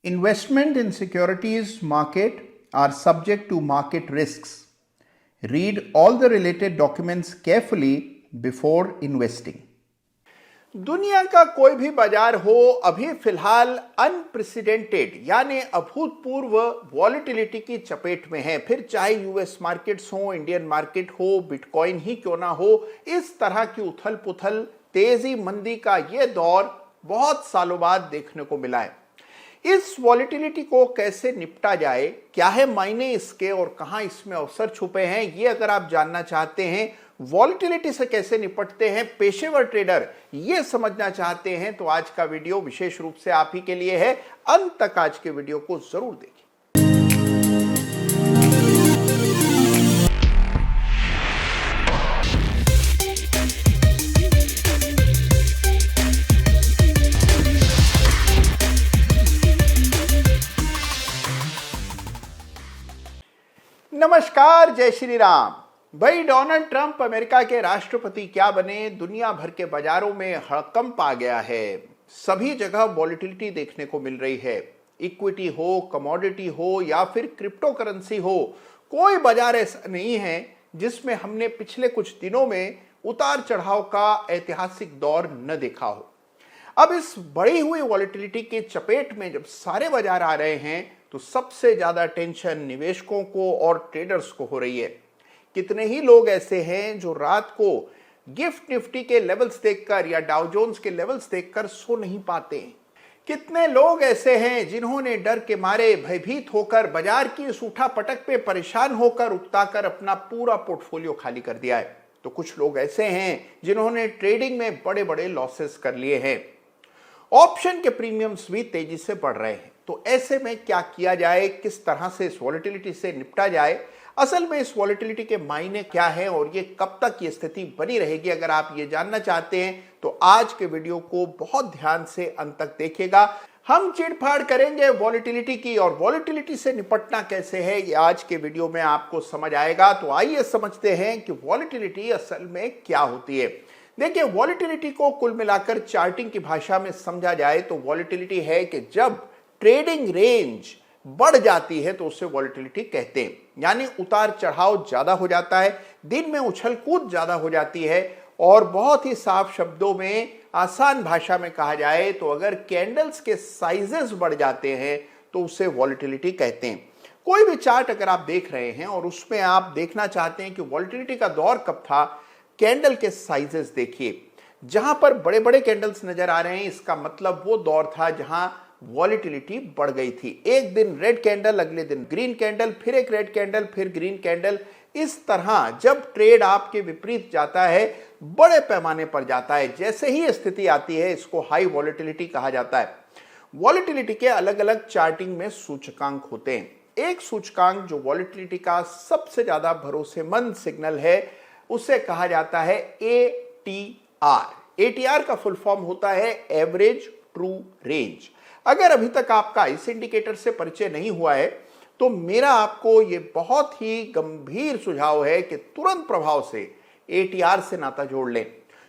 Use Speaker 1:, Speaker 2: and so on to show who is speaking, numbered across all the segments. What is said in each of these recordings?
Speaker 1: Investment in securities market are subject to market risks. Read all the related documents carefully before investing. दुनिया का कोई भी बाजार हो, अभी फिलहाल अनप्रेसिडेंटेड यानी अभूतपूर्व वॉलिटिलिटी की चपेट में है। फिर चाहे यूएस मार्केट्स हो, इंडियन मार्केट हो, बिटकॉइन ही क्यों ना हो, इस तरह की उथल पुथल, तेजी मंदी का यह दौर बहुत सालों बाद देखने को मिला है। इस वॉलिटिलिटी को कैसे निपटा जाए, क्या है मायने इसके और कहां इसमें अवसर छुपे हैं, ये अगर आप जानना चाहते हैं, वॉलिटिलिटी से कैसे निपटते हैं पेशेवर ट्रेडर, ये समझना चाहते हैं, तो आज का वीडियो विशेष रूप से आप ही के लिए है। अंत तक आज के वीडियो को जरूर देखिए। नमस्कार, जय श्री राम। भाई, डोनाल्ड ट्रंप अमेरिका के राष्ट्रपति क्या बने, दुनिया भर के बाजारों में हड़कंप आ गया है। सभी जगह वॉलिटिलिटी देखने को मिल रही है। इक्विटी हो, कमोडिटी हो या फिर क्रिप्टो करेंसी हो, कोई बाजार ऐसा नहीं है जिसमें हमने पिछले कुछ दिनों में उतार चढ़ाव का ऐतिहासिक दौर न देखा हो। अब इस बढ़ी हुई वॉलिटिलिटी के चपेट में जब सारे बाजार आ रहे हैं, तो सबसे ज्यादा टेंशन निवेशकों को और ट्रेडर्स को हो रही है। कितने ही लोग ऐसे हैं जो रात को गिफ्ट निफ्टी के लेवल्स देखकर या डाउ जोन्स के लेवल्स देखकर सो नहीं पाते। कितने लोग ऐसे हैं जिन्होंने डर के मारे भयभीत होकर बाजार की इस उठापटक पे परेशान होकर उकताकर अपना पूरा पोर्टफोलियो खाली कर दिया है। तो कुछ लोग ऐसे हैं जिन्होंने ट्रेडिंग में बड़े बड़े लॉसेस कर लिए हैं। ऑप्शन के प्रीमियम्स भी तेजी से बढ़ रहे हैं। तो ऐसे में क्या किया जाए, किस तरह से इस वॉलिटिलिटी से निपटा जाए, असल में इस वॉलिटिलिटी के मायने क्या है और ये कब तक ये स्थिति बनी रहेगी, अगर आप ये जानना चाहते हैं तो आज के वीडियो को बहुत ध्यान से अंत तक देखिएगा। हम चिड़फाड़ करेंगे वॉलिटिलिटी की और वॉलिटिलिटी से निपटना कैसे है, ये आज के वीडियो में आपको समझ आएगा। तो आइए समझते हैं कि वॉलिटिलिटी असल में क्या होती है। देखिए, वॉलिटिलिटी को कुल मिलाकर चार्टिंग की भाषा में समझा जाए तो वॉलिटिलिटी है कि जब ट्रेडिंग रेंज बढ़ जाती है तो उसे वॉलिटिलिटी कहते हैं। यानी उतार चढ़ाव ज्यादा हो जाता है, दिन में उछल कूद ज्यादा हो जाती है। और बहुत ही साफ शब्दों में, आसान भाषा में कहा जाए तो अगर कैंडल्स के साइजेस बढ़ जाते हैं तो उसे वॉलिटिलिटी कहते हैं। कोई भी चार्ट अगर आप देख रहे हैं और उसमें आप देखना चाहते हैं कि वॉलिटिलिटी का दौर कब था, कैंडल के साइजेस देखिए। जहां पर बड़े बड़े कैंडल्स नजर आ रहे हैं, इसका मतलब वो दौर था जहां वॉलिटिलिटी बढ़ गई थी। एक दिन रेड कैंडल, अगले दिन ग्रीन कैंडल, फिर एक रेड कैंडल, फिर ग्रीन कैंडल। इस तरह जब ट्रेड आपके विपरीत जाता है, बड़े पैमाने पर जाता है, जैसे ही स्थिति आती है, इसको हाई वॉलिटिलिटी कहा जाता है। वॉलिटिलिटी के अलग अलग चार्टिंग में सूचकांक होते हैं। एक सूचकांक जो वॉलिटिलिटी का सबसे ज्यादा भरोसेमंद सिग्नल है, उसे कहा जाता है ATR। ATR का फुल फॉर्म होता है एवरेज ट्रू रेंज। अगर अभी तक आपका इस इंडिकेटर से परिचय नहीं हुआ है तो मेरा आपको यह बहुत ही गंभीर सुझाव है कि तुरंत प्रभाव से ATR से नाता जोड़ लें,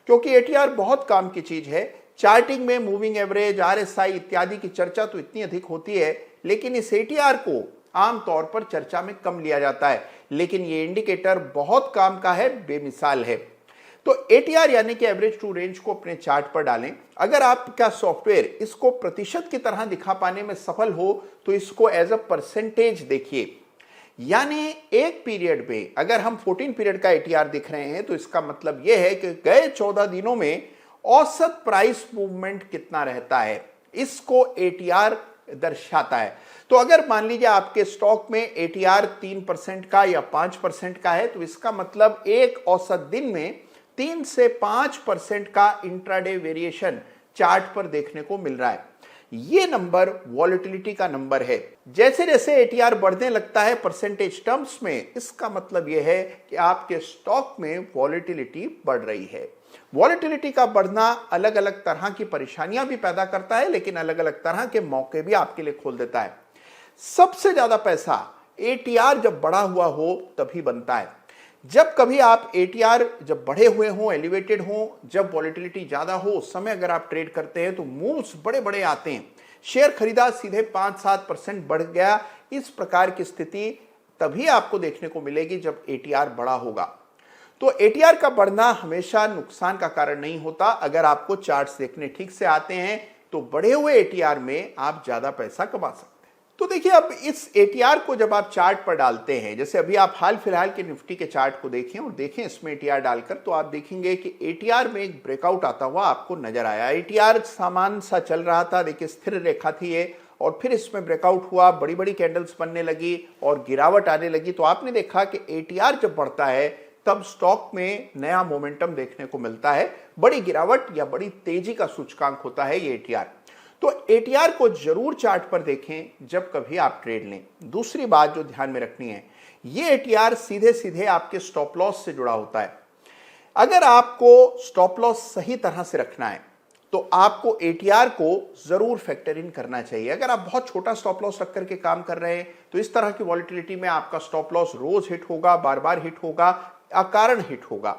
Speaker 1: क्योंकि ATR बहुत काम की चीज है। चार्टिंग में मूविंग एवरेज, RSI इत्यादि की चर्चा तो इतनी अधिक होती है, लेकिन इस ATR को आमतौर पर चर्चा में कम लिया जाता है। लेकिन यह इंडिकेटर बहुत काम का है, बेमिसाल है। तो ATR यानी कि एवरेज ट्रू रेंज को अपने चार्ट पर डालें। अगर आपका सॉफ्टवेयर इसको प्रतिशत की तरह दिखा पाने में सफल हो तो इसको एज अ परसेंटेज देखिए। यानी एक पीरियड में अगर हम 14 पीरियड का ATR दिख रहे हैं तो इसका मतलब यह है कि गए 14 दिनों में औसत प्राइस मूवमेंट कितना रहता है, इसको ATR दर्शाता है। तो अगर मान लीजिए आपके स्टॉक में ATR 3% का या 5% का है, तो इसका मतलब एक औसत दिन में 3 से 5% का इंट्राडे वेरिएशन चार्ट पर देखने को मिल रहा है। ये नंबर वॉलिटिलिटी का नंबर है। जैसे जैसे ATR बढ़ने लगता है परसेंटेज टर्म्स में, इसका मतलब यह है कि आपके स्टॉक में वॉलिटिलिटी बढ़ रही है। वॉलिटिलिटी का बढ़ना अलग अलग तरह की परेशानियां भी पैदा करता है, लेकिन अलग अलग तरह के मौके भी आपके लिए खोल देता है। सबसे ज्यादा पैसा ATR जब बढ़ा हुआ हो तभी बनता है। जब कभी आप ATR जब बढ़े हुए हों, एलिवेटेड हों, जब वॉलिटिलिटी ज्यादा हो, उस समय अगर आप ट्रेड करते हैं तो मूव्स बड़े बड़े आते हैं। शेयर खरीदा, सीधे 5-7% बढ़ गया। इस प्रकार की स्थिति तभी आपको देखने को मिलेगी जब एटीआर बड़ा होगा। तो एटीआर का बढ़ना हमेशा नुकसान का कारण नहीं होता। अगर आपको चार्ट्स देखने ठीक से आते हैं तो बढ़े हुए एटीआर में आप ज्यादा पैसा कमा सकते हैं। तो देखिए, अब इस एटीआर को जब आप चार्ट पर डालते हैं, जैसे अभी आप हाल फिलहाल के निफ्टी के चार्ट को देखें और देखें इसमें एटीआर डालकर, तो आप देखेंगे कि एटीआर में एक ब्रेकआउट आता हुआ आपको नजर आया। एटीआर सामान सा चल रहा था, देखिए स्थिर रेखा थी ये, और फिर इसमें ब्रेकआउट हुआ, बड़ी बड़ी कैंडल्स बनने लगी और गिरावट आने लगी। तो आपने देखा कि एटीआर जब बढ़ता है तब स्टॉक में नया मोमेंटम देखने को मिलता है। बड़ी गिरावट या बड़ी तेजी का सूचकांक होता है ये एटीआर। तो एटीआर को जरूर चार्ट पर देखें जब कभी आप ट्रेड लें। दूसरी बात जो ध्यान में रखनी है, ये एटीआर सीधे सीधे आपके स्टॉप लॉस से जुड़ा होता है। अगर आपको स्टॉप लॉस सही तरह से रखना है तो आपको एटीआर को जरूर फैक्टर इन करना चाहिए। अगर आप बहुत छोटा स्टॉप लॉस रख करके काम कर रहे हैं तो इस तरह की वॉलिटिलिटी में आपका स्टॉप लॉस रोज हिट होगा, बार बार हिट होगा, अकारण हिट होगा।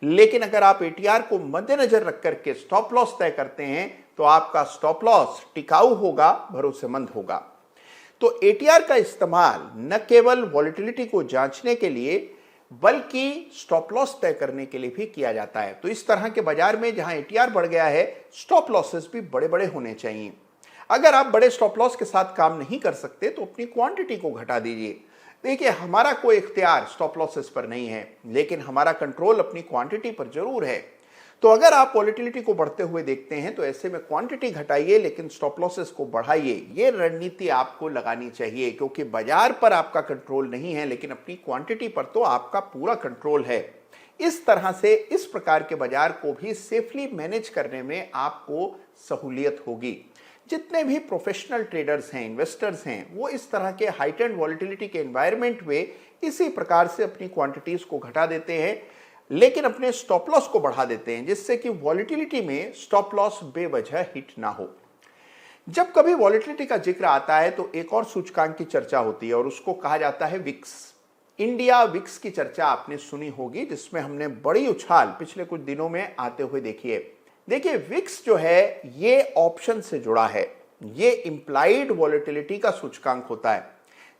Speaker 1: लेकिन अगर आप एटीआर को मद्देनजर रख करके स्टॉप लॉस तय करते हैं तो आपका स्टॉप लॉस टिकाऊ होगा, भरोसेमंद होगा। तो एटीआर का इस्तेमाल न केवल वॉलिटिलिटी को जांचने के लिए बल्कि स्टॉप लॉस तय करने के लिए भी किया जाता है। तो इस तरह के बाजार में जहां एटीआर बढ़ गया है, स्टॉप लॉसेस भी बड़े बड़े होने चाहिए। अगर आप बड़े स्टॉप लॉस के साथ काम नहीं कर सकते तो अपनी क्वांटिटी को घटा दीजिए। देखिए, हमारा कोई इख्तियार स्टॉप लॉसेस पर नहीं है, लेकिन हमारा कंट्रोल अपनी क्वांटिटी पर जरूर है। तो अगर आप वॉलिटिलिटी को बढ़ते हुए देखते हैं तो ऐसे में क्वांटिटी घटाइए लेकिन स्टॉप लॉसेस को बढ़ाइए। ये रणनीति आपको लगानी चाहिए, क्योंकि बाजार पर आपका कंट्रोल नहीं है लेकिन अपनी क्वांटिटी पर तो आपका पूरा कंट्रोल है। इस तरह से इस प्रकार के बाजार को भी सेफली मैनेज करने में आपको सहूलियत होगी। जितने भी प्रोफेशनल ट्रेडर्स हैं, इन्वेस्टर्स हैं, वो इस तरह के हाइटेंड वॉलिटिलिटी के एनवायरनमेंट में इसी प्रकार से अपनी क्वांटिटीज को घटा देते हैं, लेकिन अपने स्टॉप लॉस को बढ़ा देते हैं, जिससे कि वॉलिटिलिटी में स्टॉप लॉस बेवजह हिट ना हो। जब कभी वॉलिटिलिटी का जिक्र आता है तो एक और सूचकांक की चर्चा होती है और उसको कहा जाता है विक्स। इंडिया विक्स की चर्चा आपने सुनी होगी, जिसमें हमने बड़ी उछाल पिछले कुछ दिनों में आते हुए देखी है। देखिए, विक्स जो है ये ऑप्शन से जुड़ा है, ये इंप्लाइड वॉलिटिलिटी का सूचकांक होता है,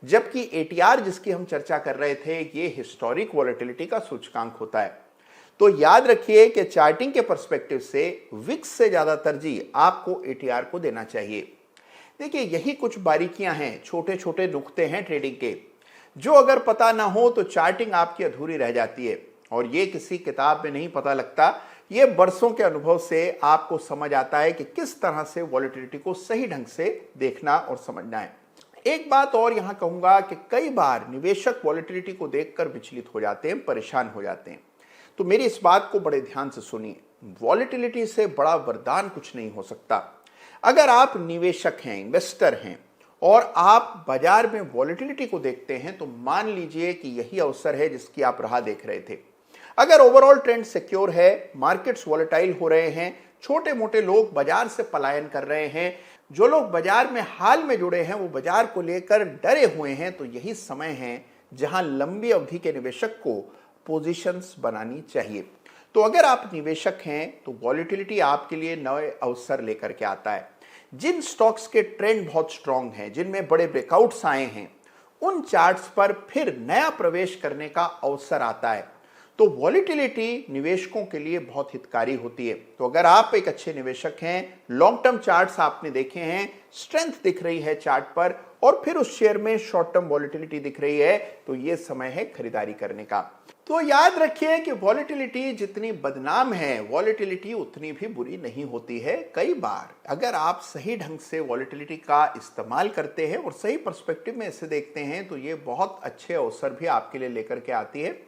Speaker 1: जबकि एटीआर जिसकी हम चर्चा कर रहे थे ये हिस्टोरिक वॉलिटिलिटी का सूचकांक होता है। तो याद रखिए कि चार्टिंग के पर्सपेक्टिव से विक्स से ज्यादा तरजीह आपको एटीआर को देना चाहिए। देखिए, यही कुछ बारीकियां हैं, छोटे छोटे नुक्ते हैं ट्रेडिंग के, जो अगर पता ना हो तो चार्टिंग आपकी अधूरी रह जाती है। और ये किसी किताब में नहीं पता लगता, ये बरसों के अनुभव से आपको समझ आता है कि किस तरह से वॉलिटिलिटी को सही ढंग से देखना और समझना है। एक बात और यहां कहूंगा कि कई बार निवेशक वॉलिटिलिटी को देखकर विचलित हो जाते हैं, परेशान हो जाते हैं। तो मेरी इस बात को बड़े ध्यान से सुनिए, वॉलिटिलिटी से बड़ा वरदान कुछ नहीं हो सकता। अगर आप निवेशक हैं, इन्वेस्टर हैं और आप बाजार में वॉलिटिलिटी को देखते हैं तो मान लीजिए कि यही अवसर है जिसकी आप राह देख रहे थे। अगर ओवरऑल ट्रेंड सिक्योर है, मार्केट्स वॉलेटाइल हो रहे हैं, छोटे मोटे लोग बाजार से पलायन कर रहे हैं, जो लोग बाजार में हाल में जुड़े हैं वो बाजार को लेकर डरे हुए हैं, तो यही समय है जहां लंबी अवधि के निवेशक को पोजीशंस बनानी चाहिए। तो अगर आप निवेशक हैं तो वॉलिटिलिटी आपके लिए नए अवसर लेकर के आता है। जिन स्टॉक्स के ट्रेंड बहुत स्ट्रांग हैं, जिनमें बड़े ब्रेकआउट्स आए हैं, उन चार्ट्स पर फिर नया प्रवेश करने का अवसर आता है। तो वॉलिटिलिटी निवेशकों के लिए बहुत हितकारी होती है। तो अगर आप एक अच्छे निवेशक हैं, लॉन्ग टर्म चार्ट्स आपने देखे हैं, स्ट्रेंथ दिख रही है चार्ट पर और फिर उस शेयर में शॉर्ट टर्म वॉलिटिलिटी दिख रही है, तो ये समय है खरीदारी करने का। तो याद रखिए कि वॉलिटिलिटी जितनी बदनाम है, वॉलिटिलिटी उतनी भी बुरी नहीं होती है। कई बार अगर आप सही ढंग से वॉलिटिलिटी का इस्तेमाल करते हैं और सही पर्सपेक्टिव में इसे देखते हैं तो ये बहुत अच्छे अवसर भी आपके लिए लेकर के आती है।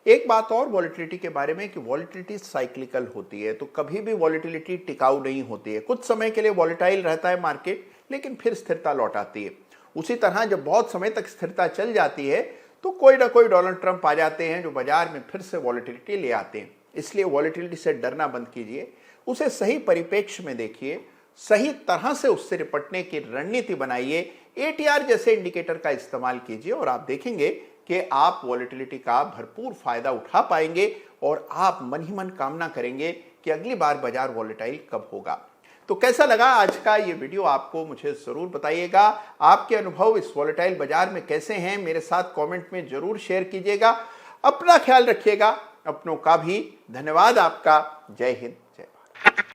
Speaker 1: एक बात और वॉलिटिलिटी के बारे में कि वॉलिटिलिटी साइक्लिकल होती है, तो कभी भी वॉलिटिलिटी टिकाऊ नहीं होती है। कुछ समय के लिए वॉलिटाइल रहता है मार्केट, लेकिन फिर स्थिरता लौट आती है। उसी तरह जब बहुत समय तक स्थिरता चल जाती है तो कोई ना कोई डोनाल्ड ट्रंप आ जाते हैं जो बाजार में फिर से वॉलिटिलिटी ले आते हैं। इसलिए वॉलिटिलिटी से डरना बंद कीजिए, उसे सही परिप्रेक्ष्य में देखिए, सही तरह से उससे निपटने की रणनीति बनाइए। एटीआर जैसे इंडिकेटर का इस्तेमाल कीजिए और आप देखेंगे कि आप वॉलिटिलिटी का भरपूर फायदा उठा पाएंगे और आप मन ही मन कामना करेंगे कि अगली बार बाजार वॉलेटाइल कब होगा। तो कैसा लगा आज का ये वीडियो आपको मुझे जरूर बताइएगा। आपके अनुभव इस वॉलेटाइल बाजार में कैसे हैं मेरे साथ कमेंट में जरूर शेयर कीजिएगा। अपना ख्याल रखिएगा, अपनों का भी। धन्यवाद आपका। जय हिंद।